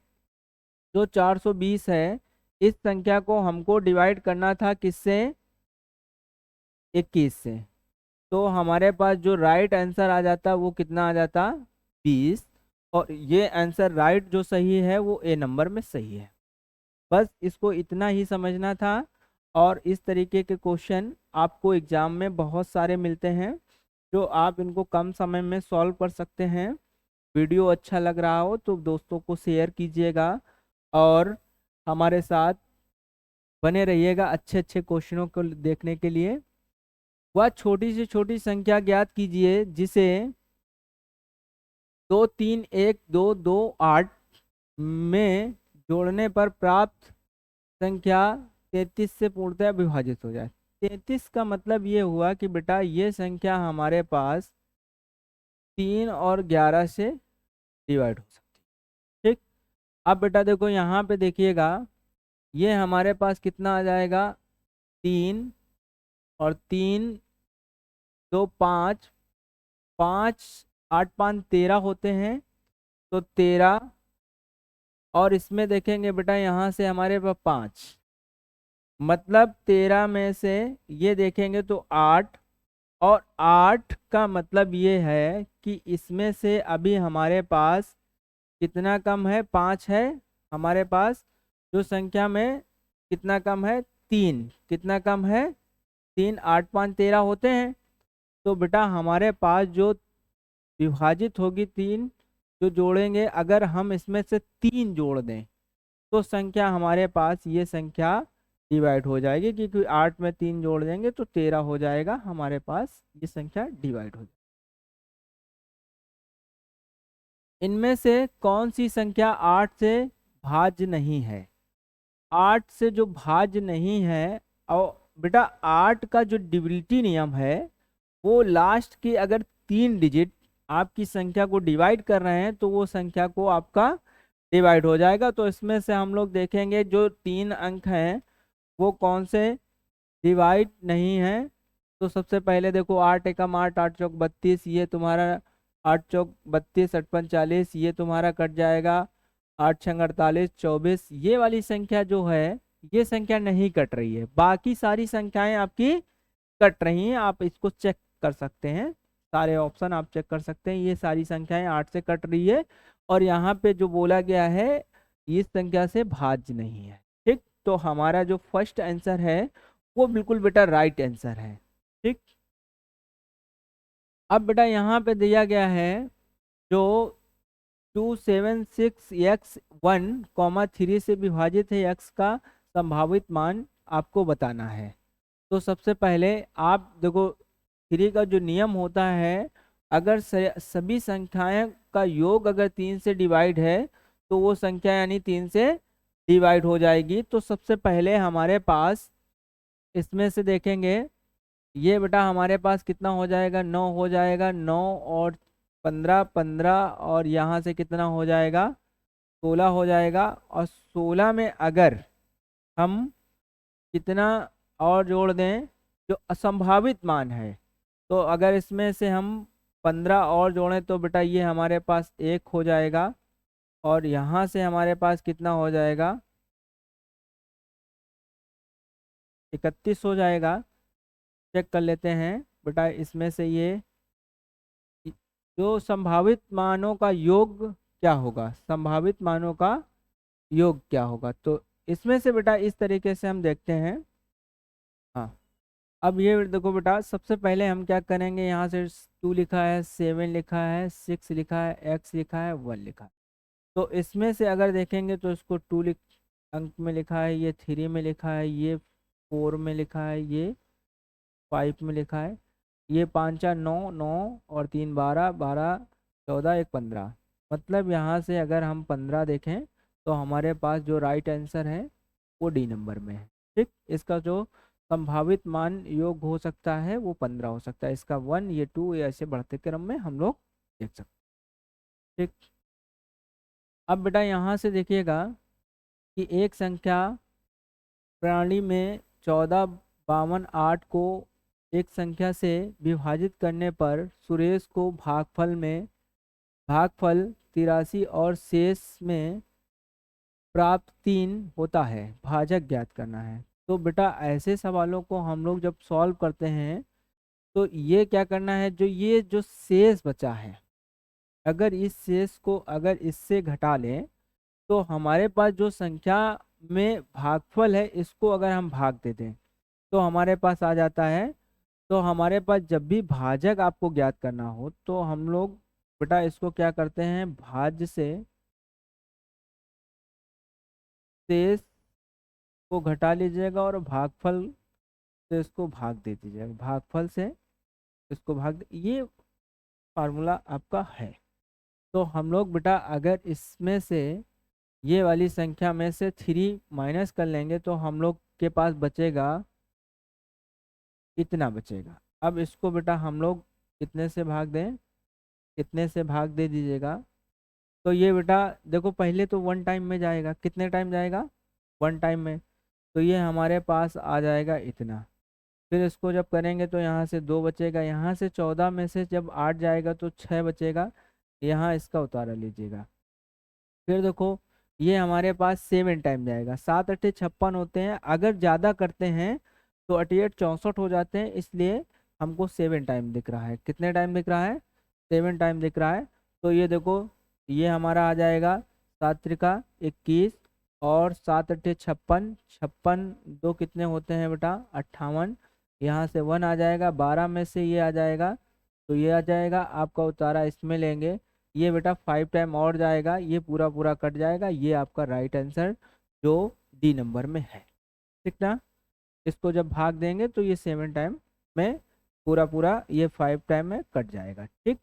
जो 420 है, इस संख्या को हमको डिवाइड करना था किससे, 21 से। तो हमारे पास जो राइट आंसर आ जाता वो कितना आ जाता, 20। और ये आंसर राइट जो सही है वो ए नंबर में सही है। बस इसको इतना ही समझना था। और इस तरीके के क्वेश्चन आपको एग्जाम में बहुत सारे मिलते हैं, जो आप इनको कम समय में सॉल्व कर सकते हैं। वीडियो अच्छा लग रहा हो तो दोस्तों को शेयर कीजिएगा और हमारे साथ बने रहिएगा अच्छे अच्छे क्वेश्चनों को देखने के लिए। वह छोटी से छोटी संख्या ज्ञात कीजिए जिसे 2 3 1 2 2 8 में जोड़ने पर प्राप्त संख्या 33 से पूर्णतः विभाजित हो जाए। 33 का मतलब ये हुआ कि बेटा ये संख्या हमारे पास 3 और 11 से डिवाइड हो सकती है, ठीक। अब बेटा देखो यहाँ पे देखिएगा, ये हमारे पास कितना आ जाएगा, 3 और 3 2 5, 5 8 5 13 होते हैं, तो 13। और इसमें देखेंगे बेटा यहाँ से हमारे पास 5, मतलब 13 में से ये देखेंगे तो 8, और 8 का मतलब ये है कि इसमें से अभी हमारे पास कितना कम है, 5 है हमारे पास। जो संख्या में कितना कम है, 3, कितना कम है, 3 8 5 13 होते हैं। तो बेटा हमारे पास जो विभाजित होगी 3, जो जोड़ेंगे, अगर हम इसमें से 3 जोड़ दें तो संख्या हमारे पास ये संख्या डिवाइड हो जाएगी, क्योंकि 8 में 3 जोड़ देंगे तो 13 हो जाएगा, हमारे पास ये संख्या डिवाइड हो जाएगी। इनमें से कौन सी संख्या 8 से भाज्य नहीं है, 8 से जो भाज्य नहीं है, और बेटा 8 का जो डिविजिबिलिटी नियम है वो लास्ट की अगर 3 डिजिट आपकी संख्या को डिवाइड कर रहे हैं तो वो संख्या को आपका डिवाइड हो जाएगा। तो इसमें से हम लोग देखेंगे जो 3 अंक हैं वो कौन से डिवाइड नहीं है। तो सबसे पहले देखो 8 एकम 8, 8 चौक 32, ये तुम्हारा 8 चौक 32, 8 पंच 40, ये तुम्हारा कट जाएगा, 8 छंग 48, 24। ये वाली संख्या जो है ये संख्या नहीं कट रही है, बाकी सारी संख्याएं आपकी कट रही हैं। आप इसको चेक कर सकते हैं, सारे ऑप्शन आप चेक कर सकते हैं, ये सारी संख्याएं 8 से कट रही है। और यहाँ पे जो बोला गया है इस संख्या से भाज्य नहीं है, ठीक। तो हमारा जो फर्स्ट आंसर है वो बिल्कुल बेटा राइट आंसर है, ठीक। अब बेटा यहाँ पे दिया गया है जो 276x1, 3 से विभाजित है x का संभावित मान आपको बताना है। तो सबसे पहले आप देखो 3 का जो नियम होता है, अगर सभी संख्याएं का योग अगर 3 से डिवाइड है तो वो संख्या यानी 3 से डिवाइड हो जाएगी। तो सबसे पहले हमारे पास इसमें से देखेंगे, ये बेटा हमारे पास कितना हो जाएगा, 9 हो जाएगा, 9 और 15, 15 और यहाँ से कितना हो जाएगा, 16 हो जाएगा। और 16 में अगर हम कितना और जोड़ दें जो असंभावित मान है, तो अगर इसमें से हम 15 और जोड़ें तो बेटा ये हमारे पास 1 हो जाएगा। और यहाँ से हमारे पास कितना हो जाएगा, 31 हो जाएगा। चेक कर लेते हैं बेटा, इसमें से ये जो संभावित मानों का योग क्या होगा, संभावित मानों का योग क्या होगा। तो इसमें से बेटा इस तरीके से हम देखते हैं। हाँ, अब ये देखो बेटा, सबसे पहले हम क्या करेंगे, यहाँ से 2 लिखा है, 7 लिखा है, 6 लिखा है, x लिखा है, 1 लिखा है। तो इसमें से अगर देखेंगे तो इसको 2 अंक में लिखा है, ये 3 में लिखा है, ये 4 में लिखा है, ये 5 में लिखा है, ये 5 9, 9 और 3 12, 12 14 1 15। मतलब यहाँ से अगर हम 15 देखें तो हमारे पास जो राइट आंसर है वो डी नंबर में है। ठीक, इसका जो संभावित मान योग हो सकता है वो 15 हो सकता है। इसका 1, ये 2, ये ऐसे बढ़ते क्रम में हम लोग देख सकते हैं। ठीक, अब बेटा यहाँ से देखिएगा कि एक संख्या प्रणाली में 14, 52, 8 को एक संख्या से विभाजित करने पर सुरेश को भागफल 83 और शेष में प्राप्त 3 होता है, भाजक ज्ञात करना है। तो बेटा ऐसे सवालों को हम लोग जब सॉल्व करते हैं तो ये क्या करना है, ये जो शेष बचा है, अगर इस शेष को अगर इससे घटा लें तो हमारे पास जो संख्या में भागफल है इसको अगर हम भाग दे दें तो हमारे पास आ जाता है। तो हमारे पास जब भी भाजक आपको ज्ञात करना हो तो हम लोग बेटा इसको क्या करते हैं, भाज्य से शेष को घटा लीजिएगा और भागफल से इसको भाग दे दीजिएगा, भागफल से इसको ये फार्मूला आपका है। तो हम लोग बेटा अगर इसमें से ये वाली संख्या में से 3 माइनस कर लेंगे तो हम लोग के पास बचेगा, इतना बचेगा। अब इसको बेटा हम लोग कितने से भाग दें, कितने से भाग दे दीजिएगा। तो ये बेटा देखो पहले तो 1 टाइम में जाएगा, कितने टाइम जाएगा, 1 टाइम में। तो ये हमारे पास आ जाएगा इतना। फिर इसको जब करेंगे तो यहाँ से 2 बचेगा, यहाँ से 14 में से जब 8 जाएगा तो 6 बचेगा, यहाँ इसका उतारा लीजिएगा। फिर देखो ये हमारे पास 7 टाइम जाएगा, 7 8 56 होते हैं, अगर ज़्यादा करते हैं तो 88 64 हो जाते हैं, इसलिए हमको 7 टाइम दिख रहा है। कितने टाइम दिख रहा है, 7 टाइम दिख रहा है। तो ये देखो ये हमारा आ जाएगा 7 त्रिका 21 और 7 8 56, 56 दो कितने होते हैं बेटा 58, यहाँ से 1 आ जाएगा, 12 में से ये आ जाएगा तो ये आ जाएगा आपका उतारा इसमें लेंगे, ये बेटा 5 टाइम और जाएगा, ये पूरा पूरा कट जाएगा, ये आपका राइट आंसर जो डी नंबर में है। ठीक ना, इसको जब भाग देंगे तो ये 7 टाइम में पूरा पूरा ये 5 टाइम में कट जाएगा। ठीक,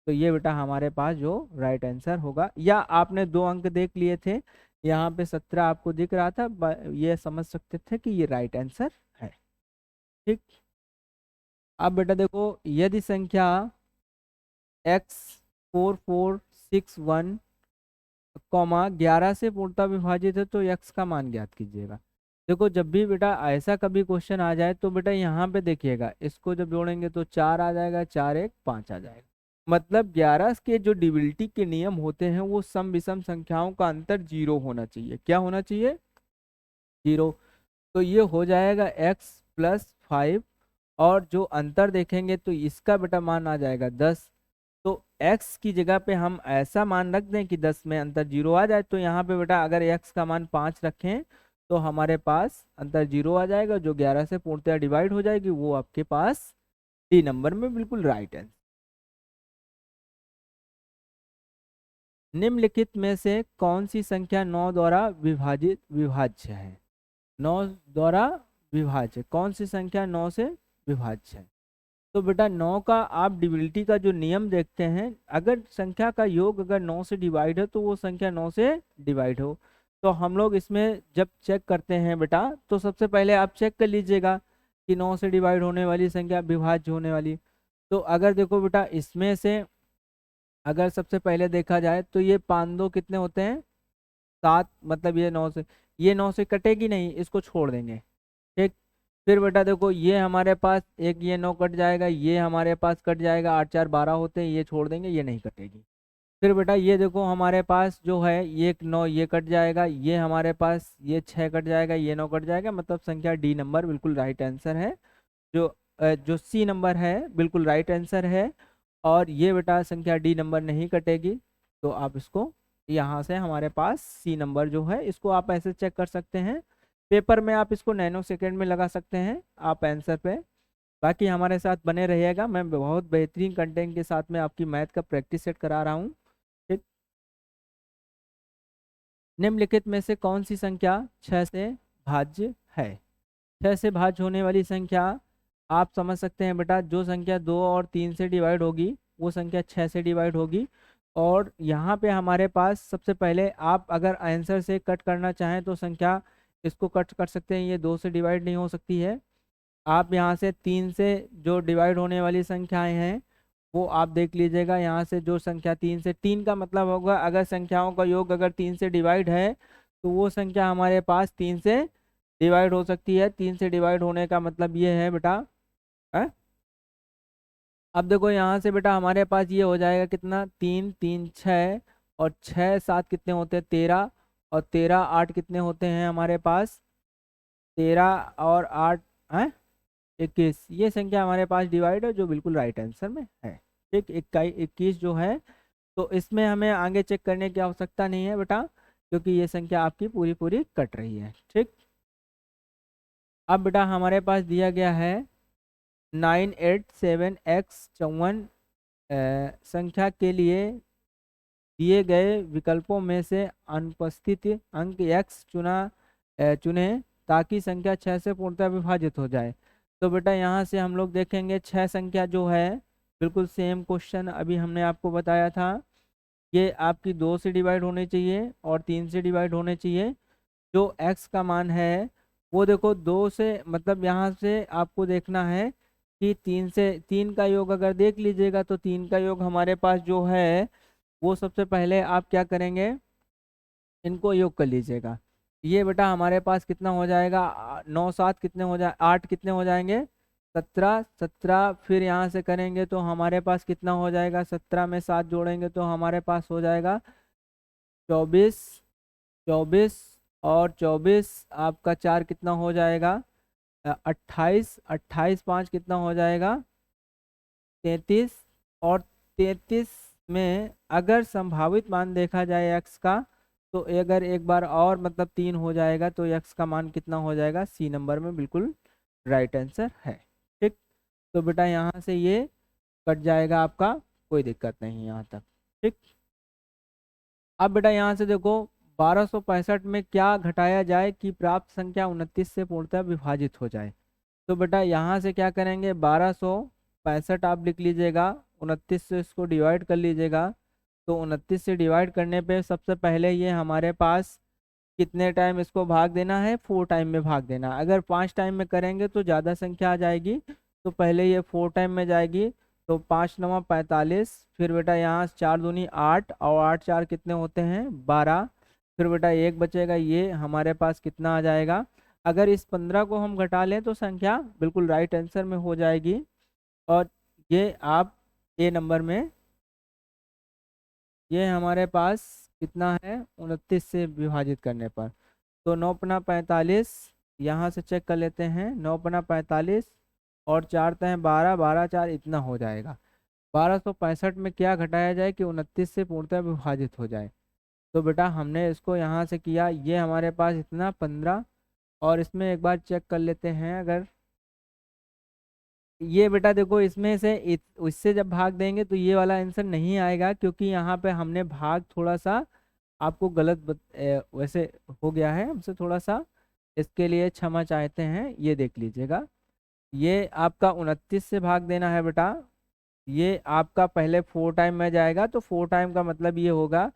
तो ये बेटा हमारे पास जो राइट आंसर होगा, या आपने 2 अंक देख लिए थे, यहाँ पे 17 आपको दिख रहा था, ये समझ सकते थे कि ये राइट आंसर है। ठीक, अब बेटा देखो यदि संख्या x4461 कॉमा 11 से पूर्णतः विभाजित है तो x का मान ज्ञात कीजिएगा। देखो जब भी बेटा ऐसा कभी क्वेश्चन आ जाए तो बेटा यहाँ पे देखिएगा, इसको जब जोड़ेंगे तो 4 आ जाएगा, 4 1 5 आ जाएगा। मतलब 11 के जो डिविलिटी के नियम होते हैं वो सम विषम संख्याओं का अंतर 0 होना चाहिए। क्या होना चाहिए, 0। तो ये हो जाएगा x+5 और जो अंतर देखेंगे तो इसका बेटा मान आ जाएगा 10। तो x की जगह पे हम ऐसा मान रख दें कि 10 में अंतर 0 आ जाए, तो यहाँ पे बेटा अगर x का मान 5 रखें तो हमारे पास अंतर 0 आ जाएगा, जो 11 से पूर्णतः डिवाइड हो जाएगी, वो आपके पास डी नंबर में बिल्कुल राइट है। निम्नलिखित में से कौन सी संख्या 9 द्वारा विभाज्य है? 9 द्वारा विभाज्य कौन सी संख्या 9 से विभाज्य है? तो बेटा 9 का आप डिविजिबिलिटी का जो नियम देखते हैं, अगर संख्या का योग अगर 9 से डिवाइड है तो वो संख्या 9 से डिवाइड हो। तो हम लोग इसमें जब चेक करते हैं बेटा, तो सबसे पहले आप चेक कर लीजिएगा कि 9 से डिवाइड होने वाली संख्या विभाज्य होने वाली। तो अगर देखो बेटा इसमें से अगर सबसे पहले देखा जाए तो ये 5 2 कितने होते हैं? 7, मतलब ये 9 से कटेगी नहीं, इसको छोड़ देंगे। ठीक, फिर बेटा देखो ये हमारे पास एक ये 9 कट जाएगा, ये हमारे पास कट जाएगा, 8 4 12 होते हैं, ये छोड़ देंगे, ये नहीं कटेगी। फिर बेटा ये देखो हमारे पास जो है ये 9 ये कट जाएगा, ये हमारे पास ये 6 कट जाएगा, ये 9 कट जाएगा, मतलब संख्या डी नंबर बिल्कुल राइट आंसर है। जो सी नंबर है बिल्कुल राइट आंसर है। और ये बेटा संख्या डी नंबर नहीं कटेगी, तो आप इसको यहाँ से हमारे पास सी नंबर जो है इसको आप ऐसे चेक कर सकते हैं। पेपर में आप इसको नैनो सेकेंड में लगा सकते हैं आप आंसर पे। बाकी हमारे साथ बने रहिएगा, मैं बहुत बेहतरीन कंटेंट के साथ में आपकी मैथ का प्रैक्टिस सेट करा रहा हूँ। ठीक, निम्नलिखित में से कौन सी संख्या 6 से भाज्य है? 6 से भाज्य होने वाली संख्या आप समझ सकते हैं बेटा, जो संख्या 2 और 3 से डिवाइड होगी वो संख्या 6 से डिवाइड होगी। और यहाँ पे हमारे पास सबसे पहले आप अगर आंसर से कट करना चाहें तो संख्या इसको कट कर सकते हैं, ये 2 से डिवाइड नहीं हो सकती है। आप यहाँ से 3 से जो डिवाइड होने वाली संख्याएं हैं वो आप देख लीजिएगा। यहाँ से जो संख्या 3 से, 3 का मतलब होगा अगर संख्याओं का योग अगर 3 से डिवाइड है तो वो संख्या हमारे पास 3 से डिवाइड हो सकती है। 3 से डिवाइड होने का मतलब ये है बेटा है? अब देखो यहाँ से बेटा हमारे पास ये हो जाएगा कितना, 3 3 6 और 6 7 कितने होते हैं? 13, और 13 8 कितने होते हैं हमारे पास? 13 और 8 है 21। ये संख्या हमारे पास डिवाइड है जो बिल्कुल राइट आंसर में है। ठीक, 21 जो है, तो इसमें हमें आगे चेक करने की आवश्यकता नहीं है बेटा, क्योंकि ये संख्या आपकी पूरी पूरी कट रही है। ठीक, अब बेटा हमारे पास दिया गया है 987x54 संख्या के लिए दिए गए विकल्पों में से अनुपस्थित अंक x चुने ताकि संख्या 6 से पूर्णतः विभाजित हो जाए। तो बेटा यहाँ से हम लोग देखेंगे 6 संख्या जो है बिल्कुल सेम क्वेश्चन अभी हमने आपको बताया था, ये आपकी 2 से डिवाइड होनी चाहिए और 3 से डिवाइड होने चाहिए। जो x का मान है वो देखो 2 से, मतलब यहाँ से आपको देखना है कि 3 से, 3 का योग अगर देख लीजिएगा तो 3 का योग हमारे पास जो है वो सबसे पहले आप क्या करेंगे, इनको योग कर लीजिएगा। ये बेटा हमारे पास कितना हो जाएगा, 9 7 कितने हो जाए, 8 कितने हो जाएंगे? 17 17। फिर यहाँ से करेंगे तो हमारे पास कितना हो जाएगा, 17 में 7 जोड़ेंगे तो हमारे पास हो जाएगा 24 24। और 24 आपका 4 कितना हो जाएगा, 28 28 5 कितना हो जाएगा, 33। और 33 में अगर संभावित मान देखा जाए x का, तो अगर एक बार और मतलब 3 हो जाएगा तो x का मान कितना हो जाएगा, सी नंबर में बिल्कुल राइट आंसर है। ठीक, तो बेटा यहाँ से ये कट जाएगा आपका, कोई दिक्कत नहीं यहाँ तक। ठीक, अब बेटा यहाँ से देखो 1265 में क्या घटाया जाए कि प्राप्त संख्या 29 से पूर्णतः विभाजित हो जाए। तो बेटा यहाँ से क्या करेंगे, 1265 आप लिख लीजिएगा, 29 से इसको डिवाइड कर लीजिएगा। तो 29 से डिवाइड करने पे सबसे पहले ये हमारे पास कितने टाइम इसको भाग देना है, 4 टाइम में भाग देना। अगर 5 टाइम में करेंगे तो ज़्यादा संख्या आ जाएगी, तो पहले ये 4 टाइम में जाएगी। तो 5 9 45। फिर बेटा यहाँ 4 दूनी 8 और 8 4 कितने होते हैं, 12। फिर बेटा एक बचेगा, ये हमारे पास कितना आ जाएगा, अगर इस 15 को हम घटा लें तो संख्या बिल्कुल राइट आंसर में हो जाएगी। और ये आप ए नंबर में, ये हमारे पास कितना है, 29 से विभाजित करने पर। तो 9 पना 45, यहाँ से चेक कर लेते हैं, 9 पना 45 और 4 तय 12 12 4 इतना हो जाएगा। 1265 में क्या घटाया जाए कि 29 से पूर्णतः विभाजित हो जाए। तो बेटा हमने इसको यहाँ से किया, ये हमारे पास इतना 15। और इसमें एक बार चेक कर लेते हैं, अगर ये बेटा देखो इसमें से इससे जब भाग देंगे तो ये वाला आंसर नहीं आएगा, क्योंकि यहाँ पे हमने भाग थोड़ा सा आपको गलत वैसे हो गया है हमसे थोड़ा सा, इसके लिए क्षमा चाहते हैं। ये देख लीजिएगा, ये आपका 29 से भाग देना है बेटा। ये आपका पहले 4 टाइम में जाएगा, तो 4 टाइम का मतलब ये होगा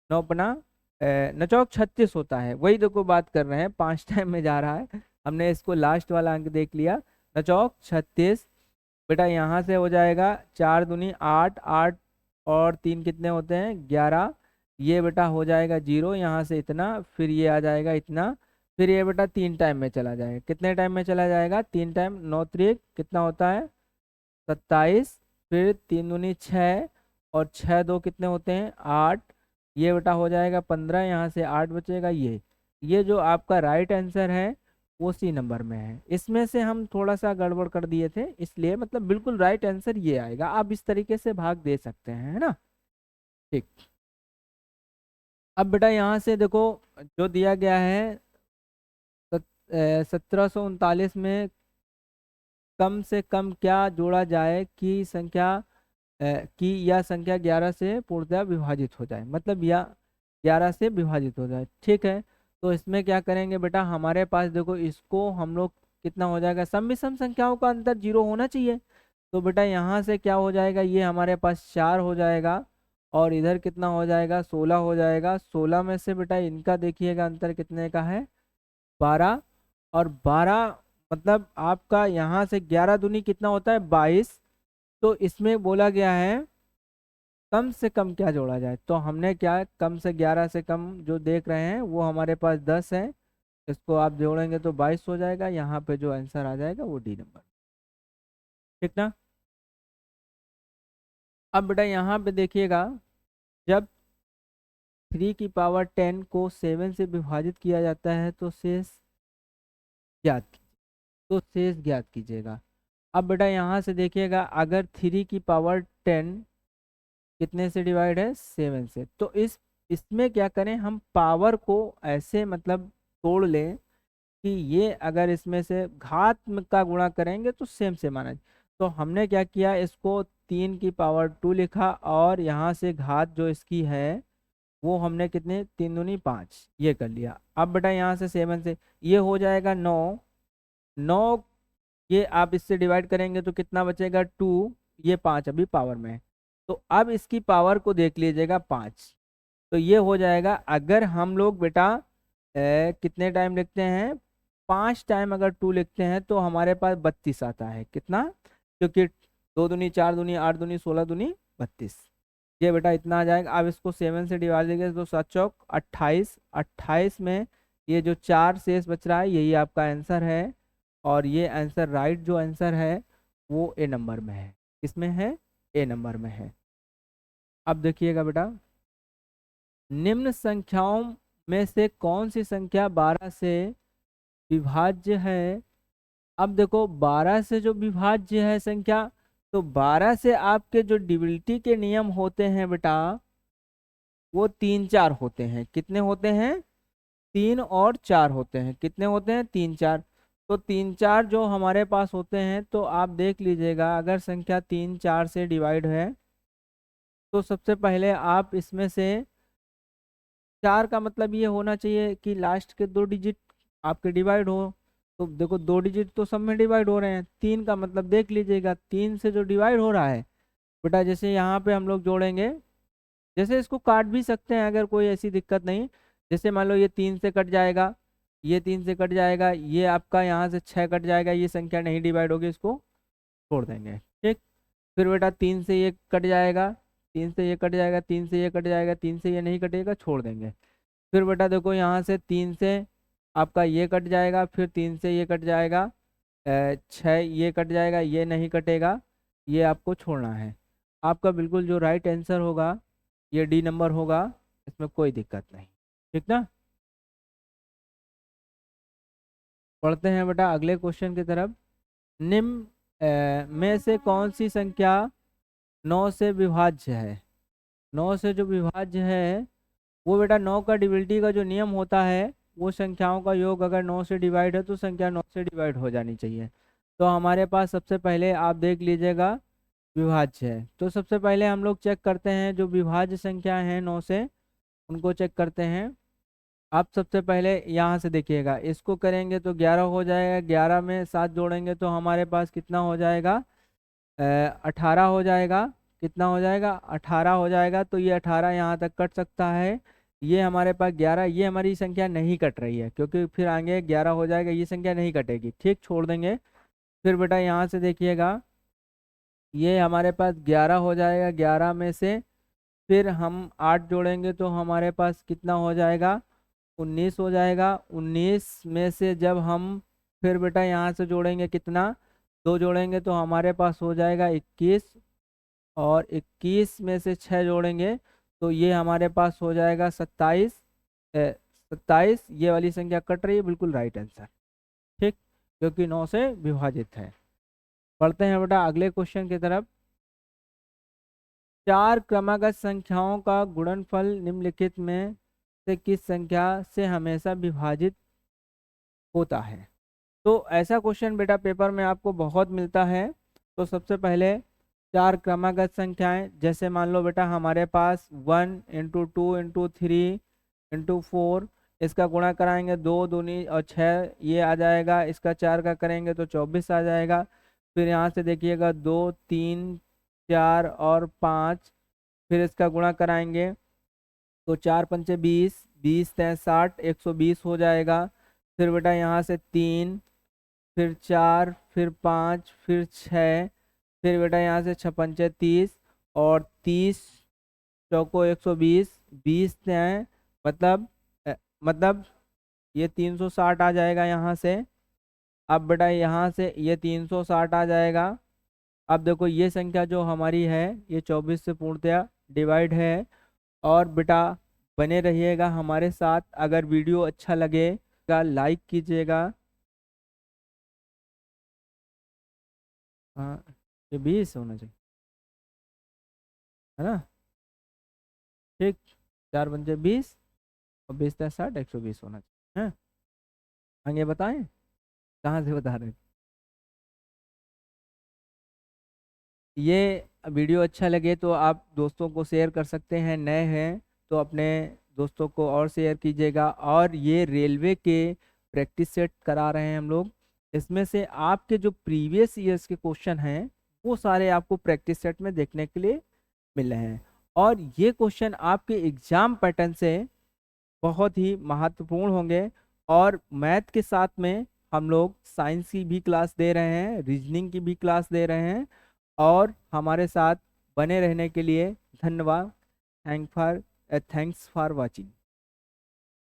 9 नचौक 36 होता है, वही देखो बात कर रहे हैं, 5 टाइम में जा रहा है। हमने इसको लास्ट वाला अंक देख लिया, नचौक 36। बेटा यहाँ से हो जाएगा 4 दूनी 8, 8 और 3 कितने होते हैं 11। ये बेटा हो जाएगा 0, यहाँ से इतना, फिर ये आ जाएगा इतना, फिर ये बेटा 3 टाइम में चला जाएगा। कितने टाइम में चला जाएगा 3 टाइम, 9 त्रिक कितना होता है 27, फिर 3 दूनी 6 और 6 दो कितने होते हैं 8। ये बेटा हो जाएगा 15, यहाँ से 8 बचेगा। ये जो आपका राइट आंसर है वो सी नंबर में है। इसमें से हम थोड़ा सा गड़बड़ कर दिए थे, इसलिए मतलब बिल्कुल राइट आंसर ये आएगा। आप इस तरीके से भाग दे सकते हैं, है ना। ठीक, अब बेटा यहाँ से देखो जो दिया गया है 1739 में कम से कम क्या जोड़ा जाए कि संख्या कि यह संख्या 11 से पूर्णतः विभाजित हो जाए, मतलब या 11 से विभाजित हो जाए। ठीक है, तो इसमें क्या करेंगे बेटा, हमारे पास देखो इसको हम लोग कितना हो जाएगा, सम विषम संख्याओं का अंतर 0 होना चाहिए। तो बेटा यहाँ से क्या हो जाएगा, ये हमारे पास 4 हो जाएगा और इधर कितना हो जाएगा 16 हो जाएगा। 16 में से बेटा इनका देखिएगा अंतर कितने का है 12, और 12 मतलब आपका यहाँ से 11 दूनी कितना होता है 22। तो इसमें बोला गया है कम से कम क्या जोड़ा जाए, तो हमने क्या कम से 11 से कम जो देख रहे हैं वो हमारे पास 10 है, इसको आप जोड़ेंगे तो 22 हो जाएगा। यहाँ पे जो आंसर आ जाएगा वो डी नंबर। ठीक ना। अब बेटा यहाँ पे देखिएगा, जब 3 की पावर 10 को 7 से विभाजित किया जाता है तो शेष ज्ञात तो शेष ज्ञात कीजिएगा। अब बेटा यहाँ से देखिएगा, अगर 3 की पावर 10 कितने से डिवाइड है 7 से, तो इसमें क्या करें हम पावर को ऐसे मतलब तोड़ लें कि ये अगर इसमें से घात का गुणा करेंगे तो सेम से माना जाए। तो हमने क्या किया, इसको 3 की पावर 2 लिखा और यहाँ से घात जो इसकी है वो हमने कितने 3 दूनी 5 ये कर लिया। अब बेटा यहाँ से 7 से ये हो जाएगा 9, 9 ये आप इससे डिवाइड करेंगे तो कितना बचेगा 2, ये 5 अभी पावर में है। तो अब इसकी पावर को देख लीजिएगा 5, तो ये हो जाएगा, अगर हम लोग बेटा कितने टाइम लिखते हैं 5 टाइम अगर 2 लिखते हैं तो हमारे पास 32 आता है। कितना, क्योंकि 2 दूनी 4 दूनी 8 दूनी 16 दूनी 32, ये बेटा इतना आ जाएगा। अब इसको 7 से डिवाइड देंगे तो 7 चौक 28, 28 में ये जो 4 शेष बच रहा है यही आपका आंसर है, और ये आंसर राइट जो आंसर है वो ए नंबर में है। किसमें है, ए नंबर में है। अब देखिएगा बेटा, निम्न संख्याओं में से कौन सी संख्या 12 से विभाज्य है। अब देखो 12 से जो विभाज्य है संख्या, तो 12 से आपके जो डिविजिबिलिटी के नियम होते हैं बेटा वो 3 4 होते हैं। कितने होते हैं 3 और 4 होते हैं। कितने होते हैं 3 4। तो 3 4 जो हमारे पास होते हैं, तो आप देख लीजिएगा अगर संख्या 3 4 से डिवाइड है तो सबसे पहले आप इसमें से 4 का मतलब ये होना चाहिए कि लास्ट के 2 डिजिट आपके डिवाइड हो। तो देखो 2 डिजिट तो सब में डिवाइड हो रहे हैं। 3 का मतलब देख लीजिएगा 3 से जो डिवाइड हो रहा है बेटा, जैसे यहाँ पे हम लोग जोड़ेंगे, जैसे इसको काट भी सकते हैं अगर कोई ऐसी दिक्कत नहीं। जैसे मान लो ये 3 से कट जाएगा, ये 3 से कट जाएगा, ये आपका यहाँ से 6 कट जाएगा, ये संख्या नहीं डिवाइड होगी, इसको छोड़ देंगे। ठीक, फिर बेटा 3 से ये कट जाएगा, 3 से ये कट जाएगा, 3 से ये कट जाएगा, 3 से ये नहीं कटेगा, छोड़ देंगे। फिर बेटा देखो यहाँ से 3 से आपका ये कट जाएगा, फिर 3 से ये कट जाएगा, 6 ये कट जाएगा, ये नहीं कटेगा, ये आपको छोड़ना है। आपका बिल्कुल जो राइट आंसर होगा ये डी नंबर होगा, इसमें कोई दिक्कत नहीं। ठीक ना। पढ़ते हैं बेटा अगले क्वेश्चन की तरफ। निम्न में से कौन सी संख्या 9 से विभाज्य है। 9 से जो विभाज्य है वो बेटा 9 का डिविजिबिलिटी का जो नियम होता है वो संख्याओं का योग अगर 9 से डिवाइड है तो संख्या 9 से डिवाइड हो जानी चाहिए। तो हमारे पास सबसे पहले आप देख लीजिएगा विभाज्य है। तो सबसे पहले हम लोग चेक करते हैं जो विभाज्य संख्या है 9 से, उनको चेक करते हैं। आप सबसे पहले यहाँ से देखिएगा, इसको करेंगे तो 11 हो जाएगा, 11 में 7 जोड़ेंगे तो हमारे पास कितना हो जाएगा, 18 हो जाएगा। कितना हो जाएगा, 18 हो जाएगा। तो ये 18 यहाँ तक कट सकता है। ये हमारे पास 11, ये हमारी संख्या नहीं कट रही है क्योंकि फिर आगे 11 हो जाएगा, ये संख्या नहीं कटेगी, ठीक, छोड़ देंगे। फिर बेटा यहाँ से देखिएगा, ये हमारे पास 11 हो जाएगा, 11 में से फिर हम 8 जोड़ेंगे तो हमारे पास कितना हो जाएगा, 19 हो जाएगा। 19 में से जब हम फिर बेटा यहाँ से जोड़ेंगे कितना, 2 जोड़ेंगे तो हमारे पास हो जाएगा 21। और 21 में से 6 जोड़ेंगे तो ये हमारे पास हो जाएगा 27। 27, ये वाली संख्या कट रही है, बिल्कुल राइट आंसर, ठीक, क्योंकि 9 से विभाजित है। पढ़ते हैं बेटा अगले क्वेश्चन की तरफ। 4 क्रमागत संख्याओं का गुणनफल निम्नलिखित में से किस संख्या से हमेशा विभाजित होता है। तो ऐसा क्वेश्चन बेटा पेपर में आपको बहुत मिलता है। तो सबसे पहले 4 क्रमागत संख्याएं, जैसे मान लो बेटा हमारे पास 1 इंटू 2 इंटू 3 इंटू 4, इसका गुणा कराएंगे 2 दूनी और 6, ये आ जाएगा। इसका 4 का करेंगे तो 24 आ जाएगा। फिर यहाँ से देखिएगा 2 3 4 और 5, फिर इसका गुणा कराएंगे तो 4 पंचे 20, 20 तय 60, 120 हो जाएगा। फिर बेटा यहाँ से 3, फिर 4, फिर 5, फिर 6, फिर बेटा यहाँ से 6 पंचे 30 और 30 चौको 120, 20 तय मतलब ये 360 आ जाएगा यहाँ से। अब बेटा यहाँ से ये 360 आ जाएगा। अब देखो ये संख्या जो हमारी है ये 24 से पूर्णतया डिवाइड है। और बेटा बने रहिएगा हमारे साथ, अगर वीडियो अच्छा लगेगा लाइक कीजिएगा। हाँ, ये 20 होना चाहिए, है ना, ठीक। 4 पंजे 20 और 20 तय 60, 120 होना चाहिए, है। आगे बताएं, कहाँ से बता रहे हैं? ये वीडियो अच्छा लगे तो आप दोस्तों को शेयर कर सकते हैं, नए हैं तो अपने दोस्तों को और शेयर कीजिएगा। और ये रेलवे के प्रैक्टिस सेट करा रहे हैं हम लोग, इसमें से आपके जो प्रीवियस ईयर्स के क्वेश्चन हैं वो सारे आपको प्रैक्टिस सेट में देखने के लिए मिल रहे हैं। और ये क्वेश्चन आपके एग्जाम पैटर्न से बहुत ही महत्वपूर्ण होंगे। और मैथ के साथ में हम लोग साइंस की भी क्लास दे रहे हैं, रीजनिंग की भी क्लास दे रहे हैं। और हमारे साथ बने रहने के लिए धन्यवाद। Thanks for watching.